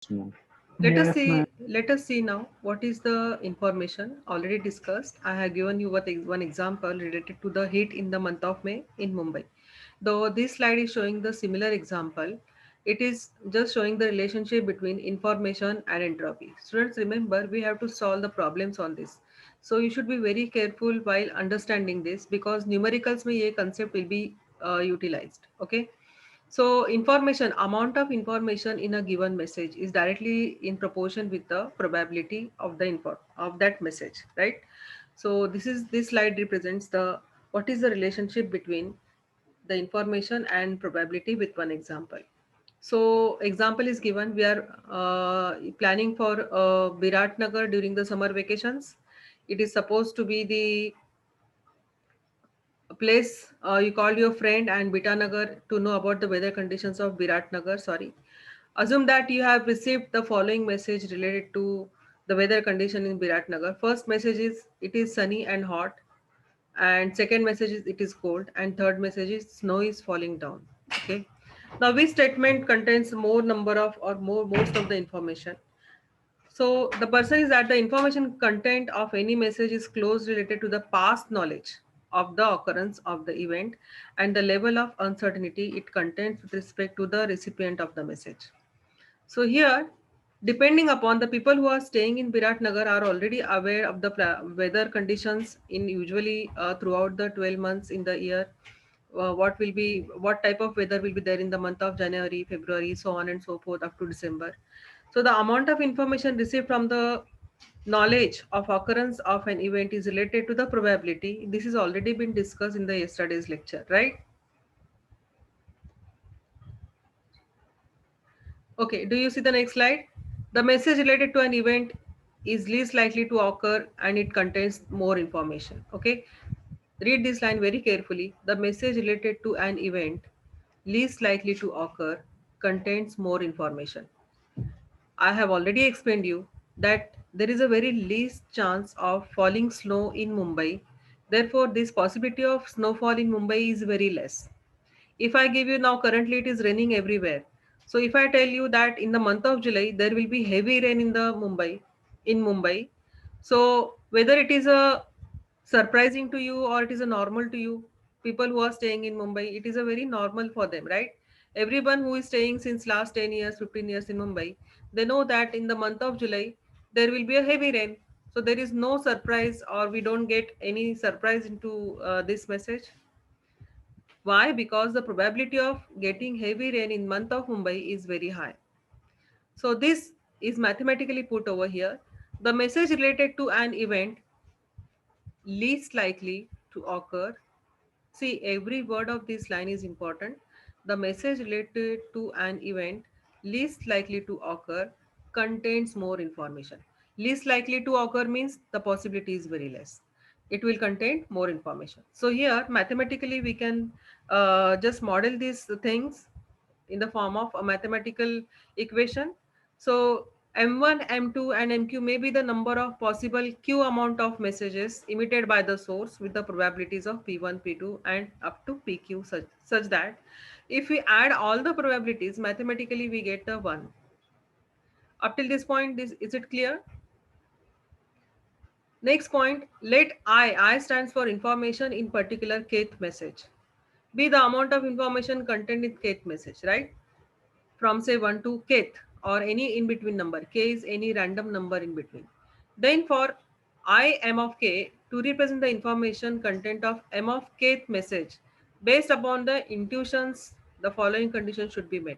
No. Yes, ma'am. Let us see now what is the information already discussed. I have given you one example related to the heat in the month of May in Mumbai. Though this slide is showing the similar example, it is just showing the relationship between information and entropy. Students, remember we have to solve the problems on this. So you should be very careful while understanding this because numericals में ये concept will be utilized. Okay. So information, amount of information in a given message is directly in proportion with the probability of the info of that message, right? So this slide represents the what is the relationship between the information and probability with one example. So example is given. We are planning for Biratnagar during the summer vacations. It is supposed to be the place you called your friend and Bitanagar to know about the weather conditions of Biratnagar. Sorry. Assume that you have received the following message related to the weather condition in Biratnagar. First message is it is sunny and hot, and second message is it is cold, and third message is snow is falling down. Okay. Now, which statement contains more number of or most of the information? So the person is that the information content of any message is closely related to the past knowledge of the occurrence of the event and the level of uncertainty it contains with respect to the recipient of the message. So here, depending upon the people who are staying in Biratnagar are already aware of the weather conditions in usually throughout the 12 months in the year. What type of weather will be there in the month of January, February, so on and so forth up to December. So the amount of information received from the knowledge of occurrence of an event is related to the probability. This has already been discussed in the yesterday's lecture, right? Okay, do you see the next slide? The message related to an event is least likely to occur and it contains more information. Okay, read this line very carefully. The message related to an event least likely to occur contains more information. I have already explained you that there is a very least chance of falling snow in Mumbai. Therefore, this possibility of snowfall in Mumbai is very less. If I give you now, currently it is raining everywhere. So if I tell you that in the month of July there will be heavy rain in Mumbai, so whether it is a surprising to you or it is a normal to you, people who are staying in Mumbai, it is a very normal for them, right? Everyone who is staying since last 10 years, 15 years in Mumbai, they know that in the month of July there will be a heavy rain. So there is no surprise or we don't get any surprise into this message. Why? Because the probability of getting heavy rain in month of Mumbai is very high. So this is mathematically put over here. The message related to an event least likely to occur. See, every word of this line is important. The message related to an event least likely to occur contains more information. Least likely to occur means the possibility is very less. It will contain more information. So here, mathematically, we can just model these things in the form of a mathematical equation. So M1, M2, and MQ may be the number of possible Q amount of messages emitted by the source with the probabilities of P1, P2, and up to PQ such that if we add all the probabilities, mathematically we get the 1. Up till this point, is it clear? Next point, let I stands for information in particular kth message. Be the amount of information contained in kth message, right? From say 1 to kth or any in between number. K is any random number in between. Then for I m of k to represent the information content of m of kth message based upon the intuitions, the following conditions should be met.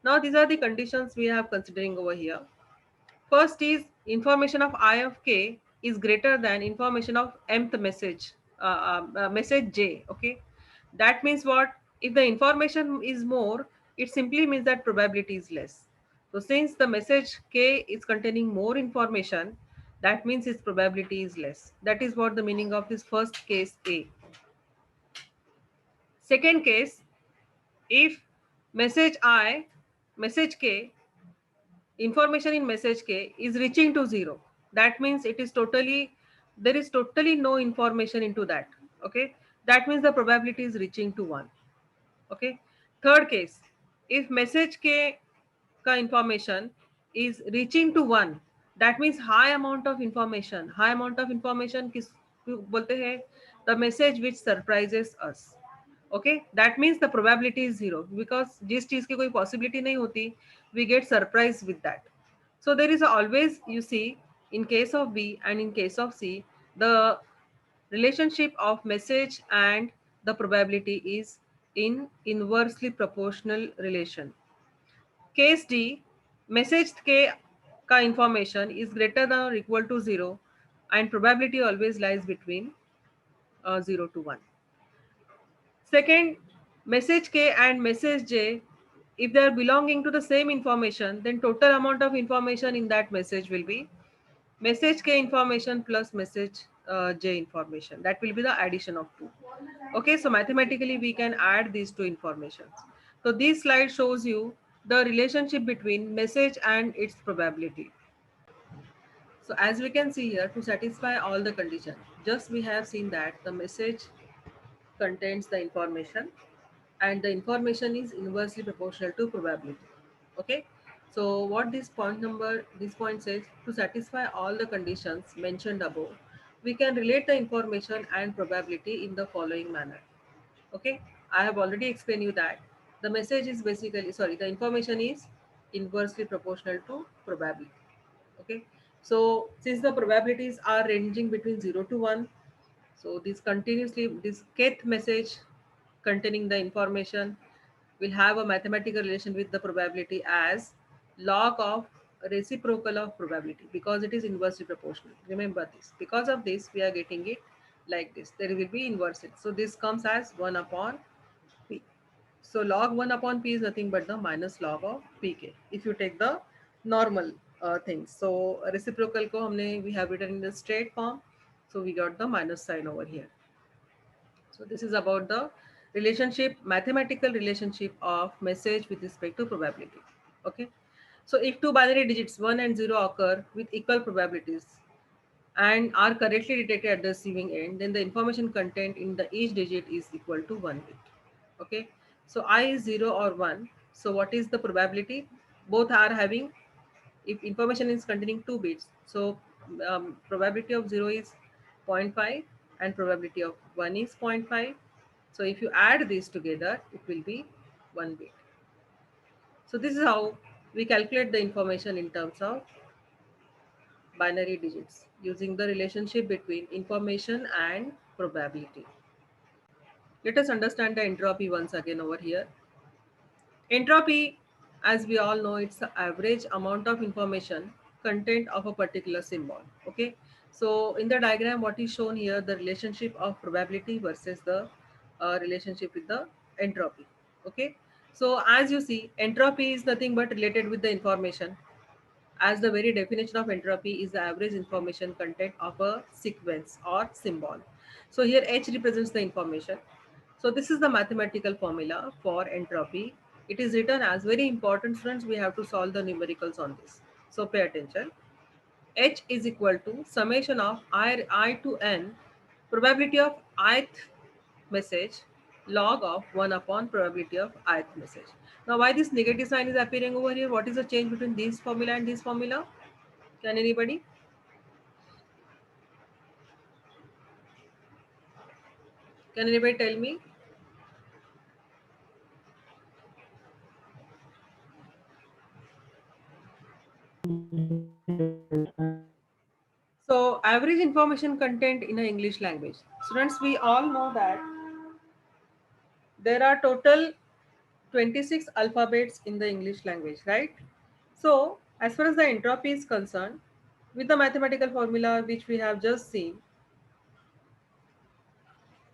Now these are the conditions we have considering over here. First is information of I of k is greater than information of mth message, message j. Okay, that means what? If the information is more, it simply means that probability is less. So since the message k is containing more information, that means its probability is less. That is what the meaning of this first case A. Second case, if message I, message k, information in message k is reaching to 0, that means it is totally, there is totally no information into that. Okay, that means the probability is reaching to 1. Okay, third case, if message k ka information is reaching to 1, that means high amount of information. High amount of information किस बोलते हैं? The message which surprises us. Okay, that means the probability is zero, because जिस चीज की कोई possibility नहीं होती, we get surprised with that. So there is always, you see, in case of B and in case of C, the relationship of message and the probability is in inversely proportional relation. Case D, message K ka information is greater than or equal to 0, and probability always lies between 0 to 1. Second, message K and message J, if they are belonging to the same information, then total amount of information in that message will be message K information plus message J information. That will be the addition of two. Okay, so mathematically we can add these two informations. So this slide shows you the relationship between message and its probability. So as we can see here, to satisfy all the conditions, just we have seen that the message contains the information and the information is inversely proportional to probability. Okay, so what this point says, to satisfy all the conditions mentioned above, we can relate the information and probability in the following manner. Okay, I have already explained you that the message is basically, sorry, the information is inversely proportional to probability. Okay, so since the probabilities are ranging between 0 to 1, so this kth message containing the information will have a mathematical relation with the probability as log of reciprocal of probability, because it is inversely proportional. Remember this. Because of this, we are getting it like this. There will be inverse it. So this comes as 1 upon p. So log 1 upon p is nothing but the minus log of pk. If you take the normal things. So reciprocal ko humne, we have written in the straight form. So we got the minus sign over here. So this is about the relationship, mathematical relationship of message with respect to probability. Okay. So if two binary digits 1 and 0 occur with equal probabilities and are correctly detected at the receiving end, then the information content in the each digit is equal to 1 bit. Okay. So I is 0 or 1. So what is the probability? Both are having, if information is containing 2 bits, so probability of 0 is 0.5 and probability of 1 is 0.5. So if you add these together, it will be 1 bit. So this is how we calculate the information in terms of binary digits using the relationship between information and probability. Let us understand the entropy once again over here. Entropy, as we all know, it's the average amount of information content of a particular symbol. Okay. So in the diagram, what is shown here, the relationship of probability versus the relationship with the entropy. Okay. So as you see, entropy is nothing but related with the information, as the very definition of entropy is the average information content of a sequence or symbol. So here H represents the information. So this is the mathematical formula for entropy. It is written as, very important students, we have to solve the numericals on this. So pay attention. H is equal to summation of I to n, probability of ith message, log of 1 upon probability of ith message. Now why this negative sign is appearing over here? What is the change between this formula and this formula? Can anybody? Can anybody tell me? So average information content in a English language. Students, we all know that there are total 26 alphabets in the English language, right? So as far as the entropy is concerned, with the mathematical formula which we have just seen,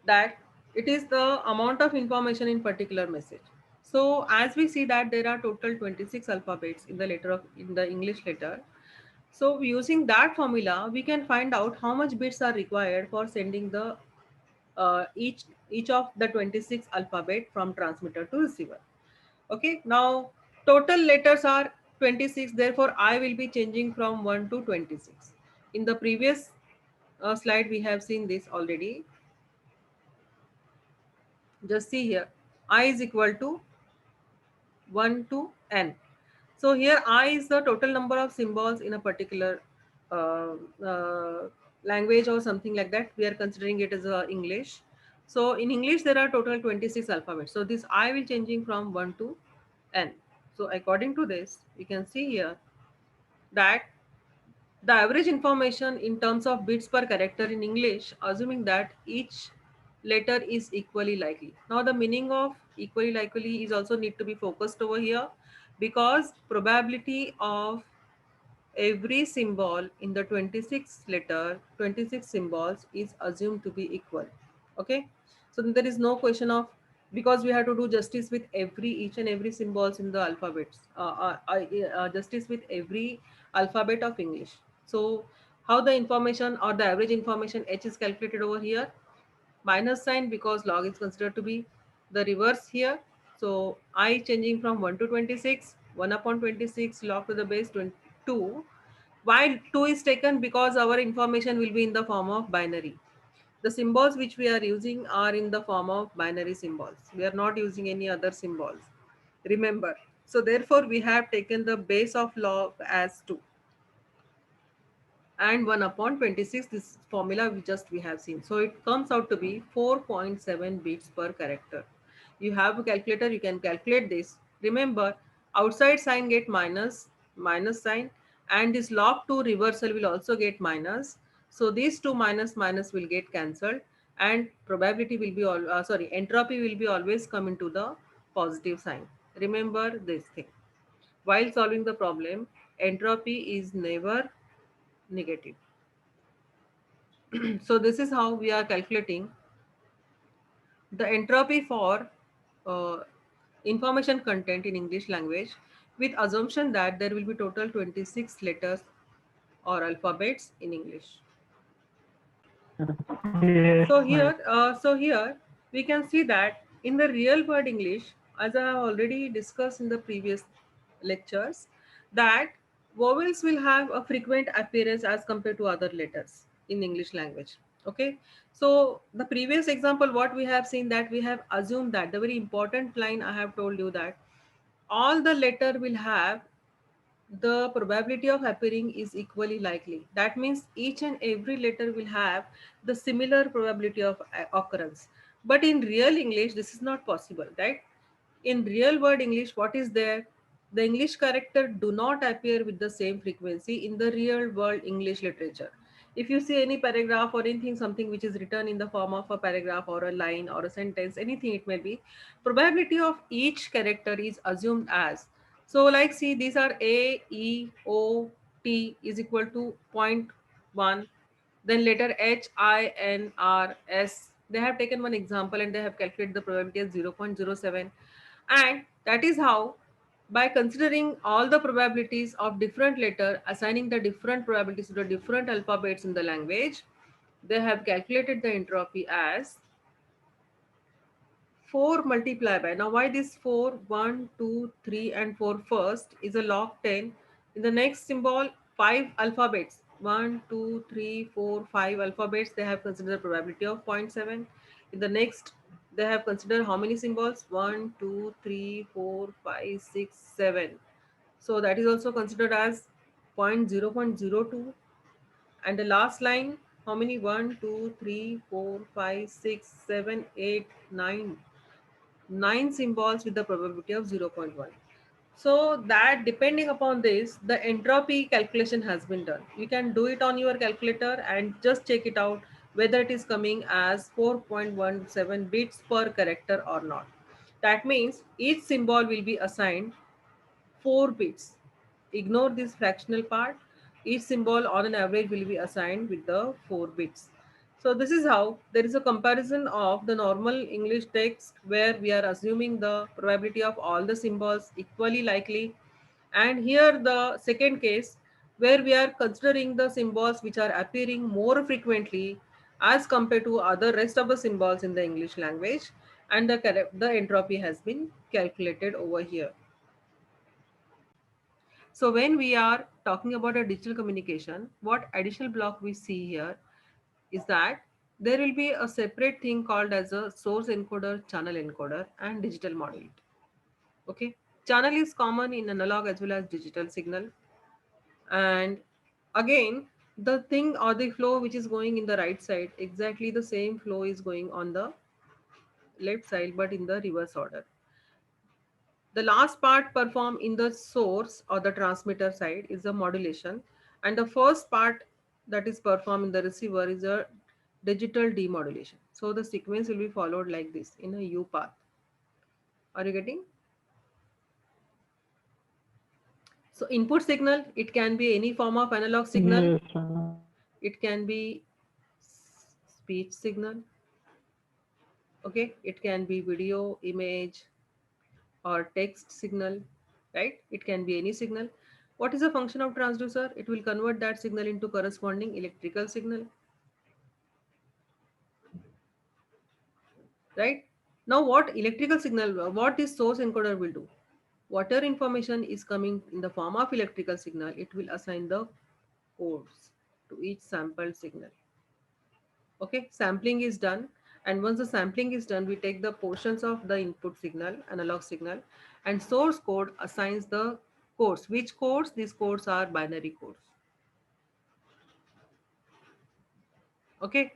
that it is the amount of information in particular message. So as we see that there are total 26 alphabets in the in the English letter. So using that formula, we can find out how much bits are required for sending the each of the 26 alphabet from transmitter to receiver. Okay, now total letters are 26, therefore I will be changing from 1 to 26. In the previous slide we have seen this already. Just see here, I is equal to 1 to n. So here I is the total number of symbols in a particular uh, language or something like that. We are considering it as English. So in English there are total 26 alphabets. So this I will changing from 1 to n. So according to this, we can see here that the average information in terms of bits per character in English, assuming that each letter is equally likely. Now, the meaning of equally likely is also need to be focused over here, because probability of every symbol in the 26 symbols is assumed to be equal. Okay, so there is no question of, because we have to do justice with every each and every symbols in the alphabets, justice with every alphabet of English. So how the information or the average information h is calculated over here? Minus sign, because log is considered to be the reverse here. So I changing from 1 to 26, 1 upon 26 log to the base 22. Why 2 is taken? Because our information will be in the form of binary. The symbols which we are using are in the form of binary symbols. We are not using any other symbols. Remember. So therefore we have taken the base of log as 2, and 1 upon 26, this formula we have seen. So it comes out to be 4.7 bits per character. You have a calculator, you can calculate this. Remember, outside sign get minus sign, and this log 2 reversal will also get minus. So these two minus minus will get cancelled, and probability will be all entropy will be always come into the positive sign. Remember this thing. While solving the problem, entropy is never negative. So this is how we are calculating the entropy for uh, information content in English language, with assumption that there will be total 26 letters or alphabets in English. Yes, ma'am. So here we can see that in the real world English, as I have already discussed in the previous lectures, that vowels will have a frequent appearance as compared to other letters in English language. Okay, so the previous example, what we have seen, that we have assumed that the very important line I have told you, that all the letter will have the probability of appearing is equally likely. That means each and every letter will have the similar probability of occurrence. But in real English, this is not possible, right? In real world English, what is there? The English character do not appear with the same frequency in the real world English literature. If you see any paragraph or anything, something which is written in the form of a paragraph or a line or a sentence, anything it may be, probability of each character is assumed as, so like see, these are A, E, O, T is equal to zero point 0.1. Then letter H, I, N, R, S. They have taken one example and they have calculated the probability as 0.07. And that is how, by considering all the probabilities of different letter, assigning the different probabilities to the different alphabets in the language, they have calculated the entropy as 4 multiply by, now why this 4, 1, 2, 3, and 4 first is a log 10. In the next symbol, 5 alphabets, 1, 2, 3, 4, 5 alphabets, they have considered the probability of zero point 0.7. In the next, they have considered how many symbols? 1, 2, 3, 4, 5, 6, 7. So that is also considered as zero point 0.02. And the last line, how many? 1, 2, 3, 4, 5, 6, 7, 8, 9. 9 symbols with the probability of zero point 0.1. So that depending upon this, the entropy calculation has been done. You can do it on your calculator and just check it out whether it is coming as 4.17 bits per character or not. That means each symbol will be assigned 4 bits. Ignore this fractional part. Each symbol on an average will be assigned with the 4 bits. So this is how there is a comparison of the normal English text where we are assuming the probability of all the symbols equally likely. And here the second case where we are considering the symbols which are appearing more frequently as compared to other rest of the symbols in the English language, and the entropy has been calculated over here. So when we are talking about a digital communication, what additional block we see here is that there will be a separate thing called as a source encoder, channel encoder, and digital modulator. Okay. Channel is common in analog as well as digital signal. And again, the thing or the flow which is going in the right side, exactly the same flow is going on the left side but in the reverse order. The last part performed in the source or the transmitter side is the modulation, and the first part that is performed in the receiver is a digital demodulation. So the sequence will be followed like this in a U path. Are you getting? So input signal, it can be any form of analog signal. Yes, ma'am. It can be speech signal. Okay, it can be video, image, or text signal, right? It can be any signal. What is the function of transducer? It will convert that signal into corresponding electrical signal, right? Now what electrical signal, what this source encoder will do, whatever information is coming in the form of electrical signal, it will assign the codes to each sampled signal. Okay, sampling is done, and once the sampling is done, we take the portions of the input signal, analog signal, and source code assigns the codes. Which codes? These codes are binary codes. Okay.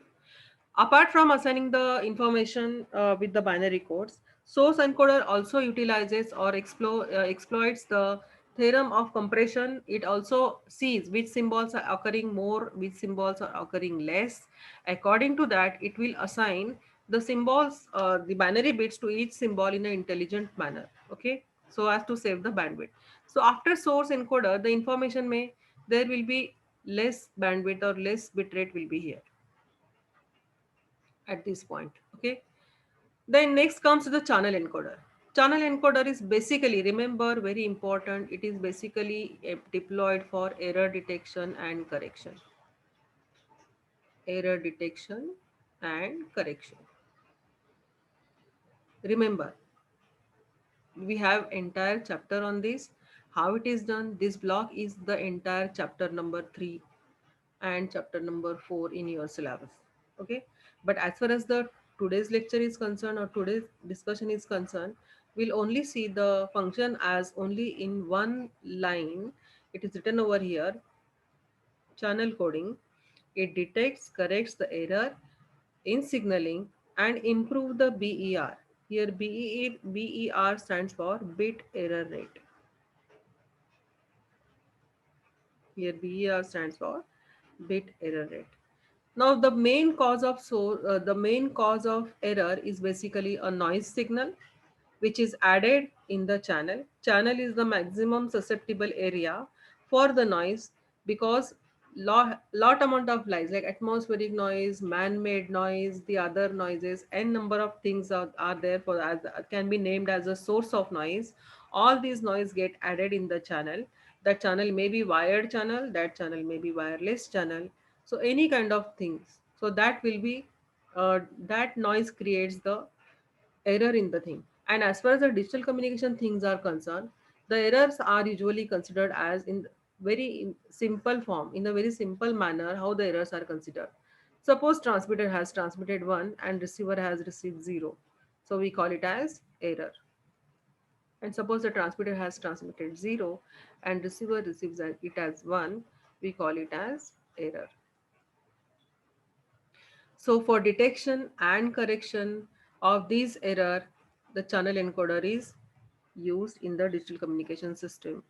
Apart from assigning the information with the binary codes, source encoder also utilizes or exploits the theorem of compression. It also sees which symbols are occurring more, which symbols are occurring less. According to that, it will assign the symbols, the binary bits to each symbol in an intelligent manner. Okay, so as to save the bandwidth. So after source encoder, the information may there will be less bandwidth or less bit rate will be here at this point. Okay, then next comes the channel encoder. Channel encoder is basically, remember, very important, it is basically deployed for error detection and correction. Error detection and correction. Remember, we have entire chapter on this, how it is done. This block is the entire chapter number 3 and chapter number 4 in your syllabus. Okay, but as far as the today's lecture is concerned or today's discussion is concerned, we'll only see the function as only in one line. It is written over here, channel coding. It detects, corrects the error in signaling and improve the BER. Here BER stands for bit error rate. Here BER stands for bit error rate. Now the main cause of error is basically a noise signal which is added in the channel. Channel is the maximum susceptible area for the noise because lot amount of noise like atmospheric noise, man-made noise, the other noises, n number of things are there for as can be named as a source of noise. All these noise get added in the channel. That channel may be wired channel, that channel may be wireless channel, so any kind of things. So that will be that noise creates the error in the thing. And as far as the digital communication things are concerned, the errors are usually considered as in simple form, in a very simple manner, how the errors are considered. Suppose transmitter has transmitted 1 and receiver has received 0. So we call it as error. And suppose the transmitter has transmitted 0 and receiver receives it as 1, we call it as error. So for detection and correction of these error, the channel encoder is used in the digital communication system.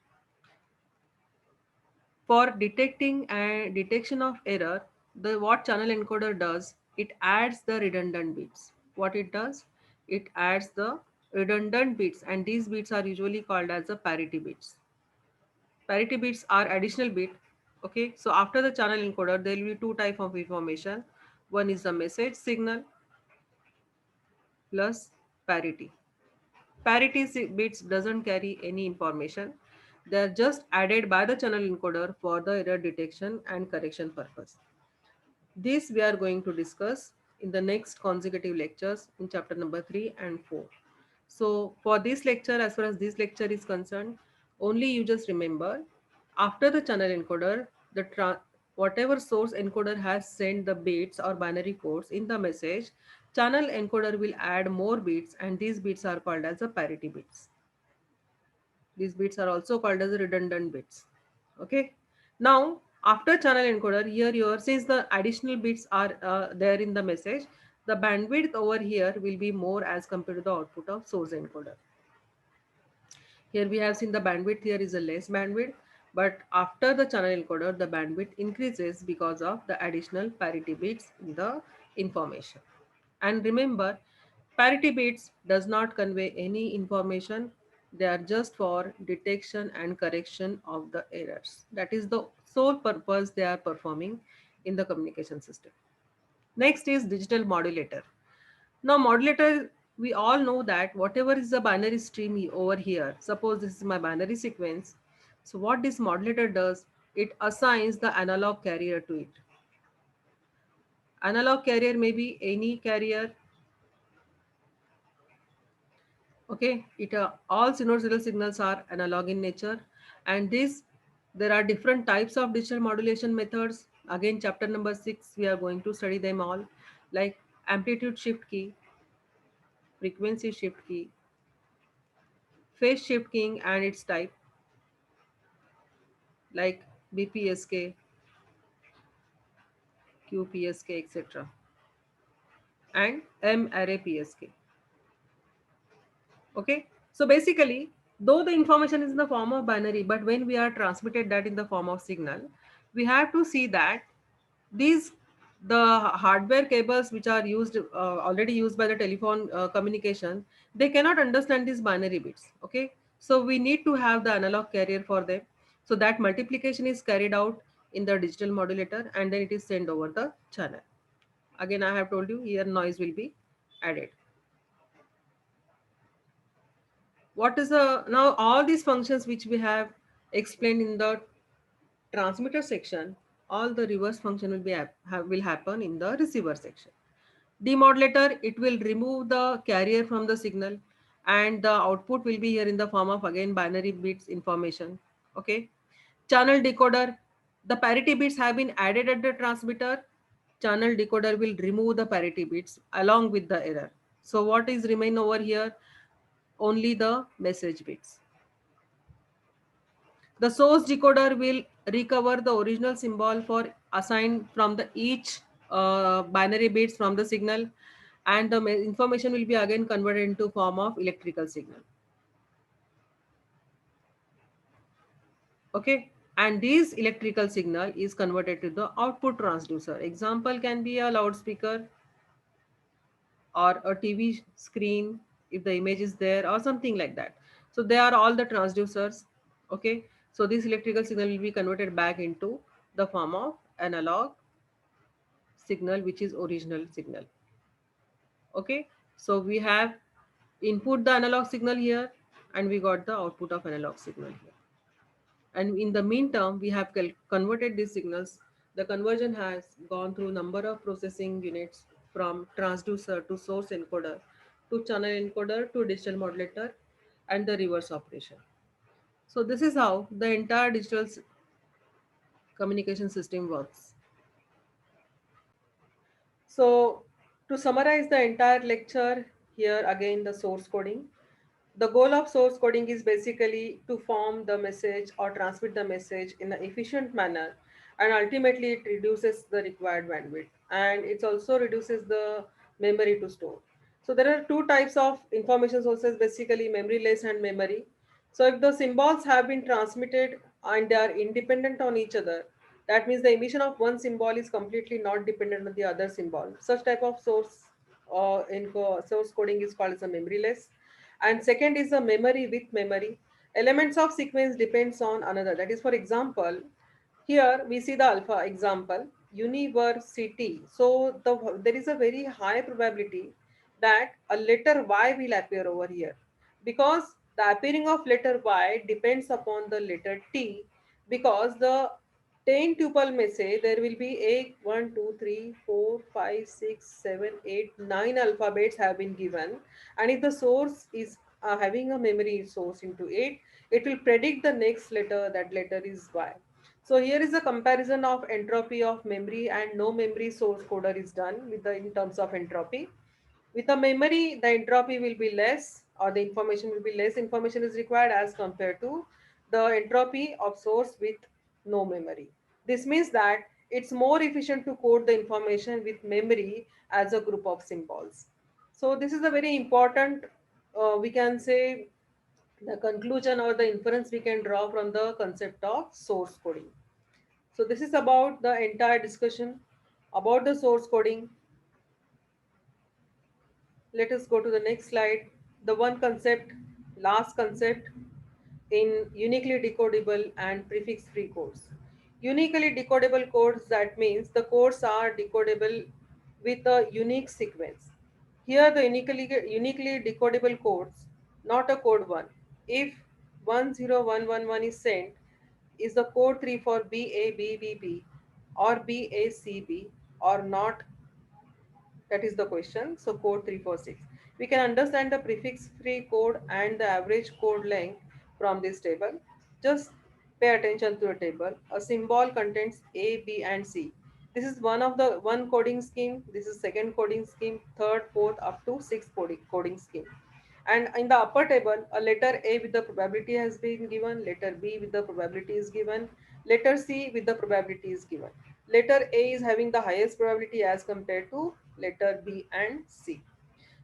For detecting and detection of error, the what channel encoder does, it adds the redundant bits. What it does, it adds the redundant bits, and these bits are usually called as the parity bits. Parity bits are additional bit. Okay, so after the channel encoder, there will be two type of information. One is the message signal plus parity. Parity bits doesn't carry any information. They are just added by the channel encoder for the error detection and correction purpose. This we are going to discuss in the next consecutive lectures in chapter number 3 and 4. So for this lecture, as far as this lecture is concerned, only you just remember after the channel encoder, whatever source encoder has sent the bits or binary codes in the message, channel encoder will add more bits and these bits are called as the parity bits. These bits are also called as redundant bits. Okay. Now, after channel encoder, here your since the additional bits are there in the message, the bandwidth over here will be more as compared to the output of source encoder. Here we have seen the bandwidth here is a less bandwidth, but after the channel encoder, the bandwidth increases because of the additional parity bits in the information. And remember, parity bits does not convey any information. They are just for detection and correction of the errors. That is the sole purpose they are performing in the communication system. Next is digital modulator. Now, modulator, we all know that whatever is the binary stream over here, suppose this is my binary sequence. So, what this modulator does, it assigns the analog carrier to it. Analog carrier may be any carrier. Okay, it all sinusoidal signals are analog in nature, and this there are different types of digital modulation methods. Again, chapter number 6, we are going to study them all, like amplitude shift key, frequency shift key, phase shift keying and its type, like BPSK, QPSK, etc., and M array PSK. Okay, so basically, though the information is in the form of binary, but when we are transmitted that in the form of signal, we have to see that these the hardware cables which are used already used by the telephone communication, they cannot understand these binary bits. Okay, so we need to have the analog carrier for them, so that multiplication is carried out in the digital modulator and then it is sent over the channel. Again, I have told you here noise will be added. What is the now all these functions which we have explained in the transmitter section, all the reverse function will be will happen in the receiver section. Demodulator, it will remove the carrier from the signal and the output will be here in the form of again binary bits information. Okay. Channel decoder, the parity bits have been added at the transmitter. Channel decoder will remove the parity bits along with the error. So what is remain over here? Only the message bits. The source decoder will recover the original symbol for assigned from the each binary bits from the signal, and the information will be again converted into form of electrical signal. Okay, and this electrical signal is converted to the output transducer. Example can be a loudspeaker or a TV screen if the image is there or something like that. So they are all the transducers. Okay, so this electrical signal will be converted back into the form of analog signal, which is original signal. Okay, so we have input the analog signal here and we got the output of analog signal here. And in the meantime, we have converted these signals. The conversion has gone through number of processing units from transducer to source encoder to channel encoder to digital modulator and the reverse operation. So this is how the entire digital communication system works. So to summarize the entire lecture, here again the source coding. The goal of source coding is basically to form the message or transmit the message in an efficient manner, and ultimately it reduces the required bandwidth and it also reduces the memory to store. So there are two types of information sources, basically memoryless and memory. So if the symbols have been transmitted and they are independent on each other, that means the emission of one symbol is completely not dependent on the other symbol. Such type of source coding is called as a memoryless. And second is the memory with memory. Elements of sequence depends on another. That is, for example, here we see the alpha example, university. So there is a very high probability that a letter Y will appear over here, because the appearing of letter Y depends upon the letter T, because the 10 tuple may say there will be a 1, 2, 3, 4, 5, 6, 7, 8, 9 alphabets have been given, and if the source is having a memory source into it will predict the next letter, that letter is Y. So here is a comparison of entropy of memory and no memory source coder is done with the in terms of entropy. With a memory, the entropy will be less or the information will be less information is required as compared to the entropy of source with no memory. This means that it's more efficient to code the information with memory as a group of symbols. So this is a very important, we can say, the conclusion or the inference we can draw from the concept of source coding. So this is about the entire discussion about the source coding. Let us go to the next slide. The one concept, last concept in uniquely decodable and prefix free codes. Uniquely decodable codes, that means the codes are decodable with a unique sequence. Here the uniquely decodable codes, not a code 1. If 10111 is sent, is the code 3 for BABBB or BACB or not? That is the question. So code 346. We can understand the prefix free code and the average code length from this table. Just pay attention to the table. A symbol contains A, B and C. This is one coding scheme. This is second coding scheme, third, fourth up to sixth coding scheme. And in the upper table, a letter A with the probability has been given, letter B with the probability is given, letter C with the probability is given. Letter A is having the highest probability as compared to letter B and C.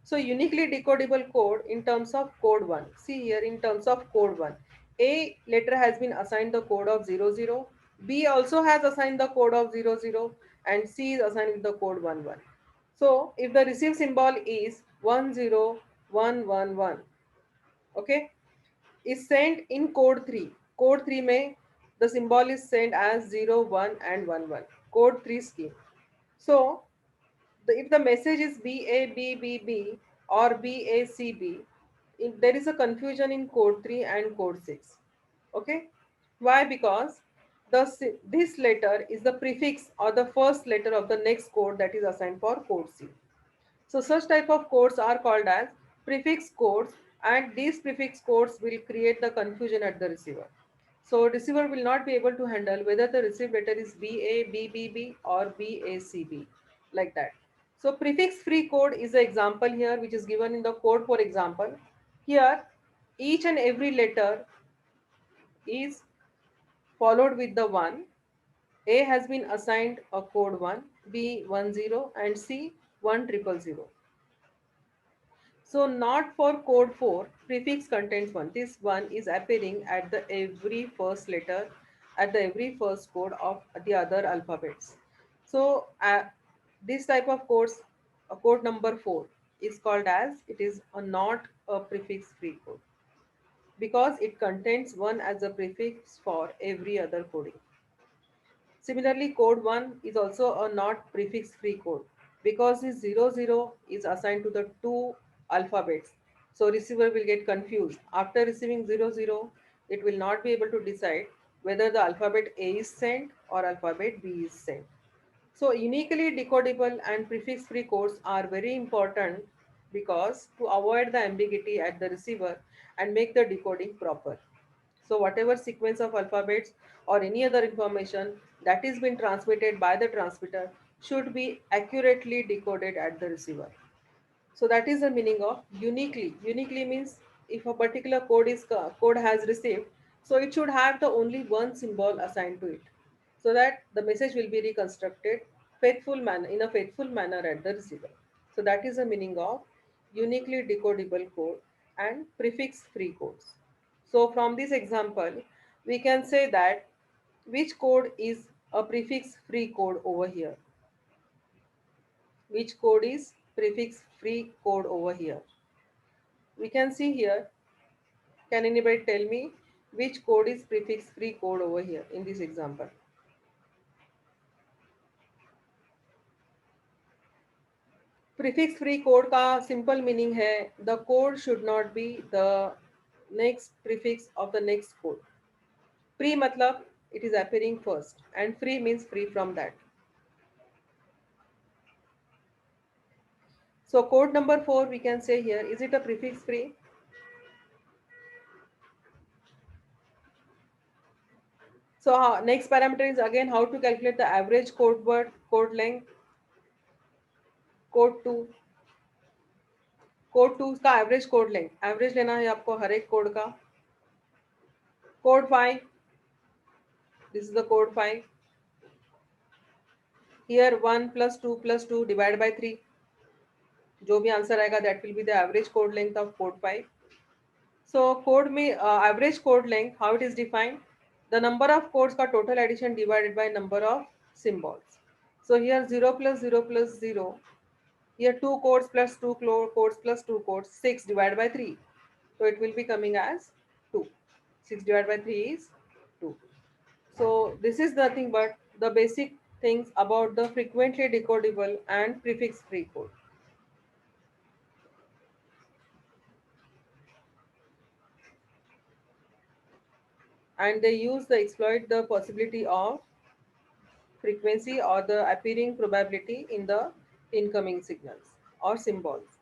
So uniquely decodable code in terms of code 1. See here in terms of code 1. A letter has been assigned the code of 00. B also has assigned the code of 00 and C is assigned with the code 11. So if the receive symbol is 10111, okay, is sent in code 3. Code 3 may the symbol is sent as 01 and 11. Code 3 scheme. So if the message is BABBB or BACB, there is a confusion in code 3 and code 6. Okay? Why? Because this letter is the prefix or the first letter of the next code that is assigned for code C. So such type of codes are called as prefix codes, and these prefix codes will create the confusion at the receiver. So receiver will not be able to handle whether the received letter is BABBB or BACB, like that. So prefix free code is the example here which is given in the code. For example, here each and every letter is followed with the 1. A has been assigned a code 1, B 10 and C 1000. So not for code 4, prefix contains 1. This 1 is appearing at the every first letter, at the every first code of the other alphabets. So this type of codes, code number 4 is called as, it is a not a prefix free code because it contains 1 as a prefix for every other coding. Similarly, code 1 is also a not prefix free code because this 00 is assigned to the two alphabets. So receiver will get confused. After receiving 00, it will not be able to decide whether the alphabet A is sent or alphabet B is sent. So uniquely decodable and prefix free codes are very important because to avoid the ambiguity at the receiver and make the decoding proper. So whatever sequence of alphabets or any other information that is being transmitted by the transmitter should be accurately decoded at the receiver. So that is the meaning of uniquely. Uniquely means if a particular code has received, so it should have the only one symbol assigned to it, so that the message will be reconstructed faithful manner in a faithful manner at the receiver. So that is the meaning of uniquely decodable code and prefix free codes. So from this example, we can say that which code is a prefix free code over here. Which code is prefix free code over here? We can see here. Can anybody tell me which code is prefix free code over here in this example? Prefix free code का simple meaning है the code should not be the next prefix of the next code. Pre मतलब it is appearing first and free means free from that. So code number 4 we can say here, is it a prefix free? So next parameter is again how to calculate the average code word, code length, code 2. Code 2 का average code length, average लेना है आपको हर एक code का. Code 5, this is the code 5. Here 1 plus 2 plus 2 divided by 3. जो भी answer आएगा that will be the average code length of code 5. So code में average code length, how it is defined? The number of codes का total addition divided by number of symbols. So here 0 plus 0 plus 0. Here 2 codes plus 2 codes plus 2 codes, 6 divided by 3. So it will be coming as 2. 6 divided by 3 is 2. So this is nothing but the basic things about the frequently decodable and prefix free code. And they use the exploit the possibility of frequency or the appearing probability in the incoming signals or symbols.